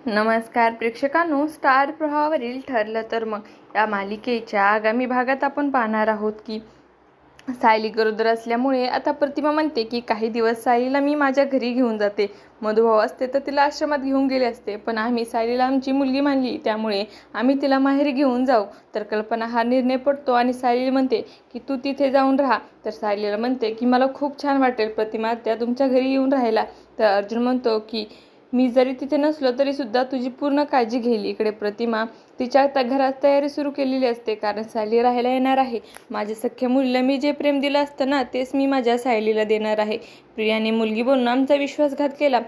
नमस्कार प्रेक्षकांनो, स्टार प्रवाहावरील ठरलं तर मग या मालिकेच्या आगामी भागात आपण पाहणार आहोत की सायली गरोदर असल्यामुळे आता प्रतिमा म्हणते की काही दिवस सायलीला मी माझ्या घरी घेऊन जाते. मधुभाऊ असते तर तिला आश्रमात घेऊन गेले असते, पण आम्ही सायलीला आमची मुलगी मानली, त्यामुळे आम्ही तिला माहेरी घेऊन जाऊ. तर कल्पना हा निर्णय पडतो आणि सायली म्हणते की तू तिथे जाऊन राहा. तर सायलीला म्हणते की मला खूप छान वाटेल प्रतिमा त्या तुमच्या घरी येऊन राहायला. तर अर्जुन म्हणतो की मी जरी तिथे नसलो तरी सुद्धा तुझी पूर्ण काळजी घेईल. इकडे प्रतिमा तिच्या घरात तयारी सुरू केलेली असते, कारण सायली राहायला येणार आहे. माझ्या सख्ख्या मुलीला मी जे प्रेम दिलं असतं ना, तेच मी माझ्या सायलीला देणार आहे. प्रियाने मुलगी बनून आमचा विश्वासघात केला,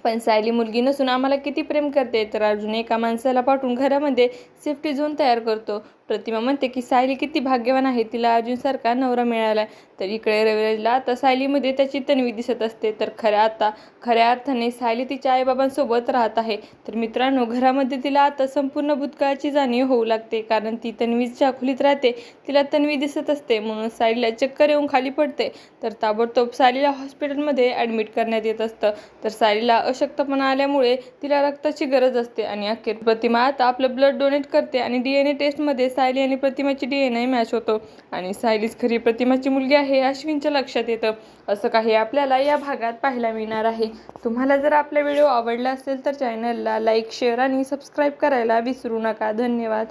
पण सायली मुलगी नसून आम्हाला किती प्रेम करते. तर अर्जुन एका माणसाला पाठवून घरामध्ये सेफ्टी झोन तयार करतो. प्रतिमा म्हणते की सायली किती भाग्यवान आहे, तिला अर्जुनसारखा नवरा मिळाला. तर इकडे रविराजला आता सायलीमध्ये त्याची तन्वी दिसत असते. तर खऱ्या अर्थाने सायली तिच्या आईबाबांसोबत राहत आहे. तर मित्रांनो, घरामध्ये तिला आता संपूर्ण भूतकाळाची जाणीव होऊ लागते, कारण ती तन्वीच्या खोलीत राहते. तिला तन्वी दिसत असते, म्हणून सायलीला चक्कर येऊन खाली पडते. तर ताबडतोब सायलीला हॉस्पिटलमध्ये ॲडमिट करण्यात येत असतं. तर सायलीला अशक्तपणा आल्यामुळे तिला रक्ताची गरज असते आणि अखेर प्रतिमा आता आपलं ब्लड डोनेट करते आणि DNA टेस्टमध्ये सायली आणि प्रतिमाची DNA मॅच होतो आणि सायलीच खरी प्रतिमाची मुलगी आहे हे अश्विनच्या लक्षात येतं. असं काही आपल्याला या भागात पाहायला मिळणार आहे. तुम्हाला जर आपला व्हिडिओ आवडला असेल तर चॅनलला लाईक, शेअर आणि सबस्क्राईब करायला विसरू नका. धन्यवाद.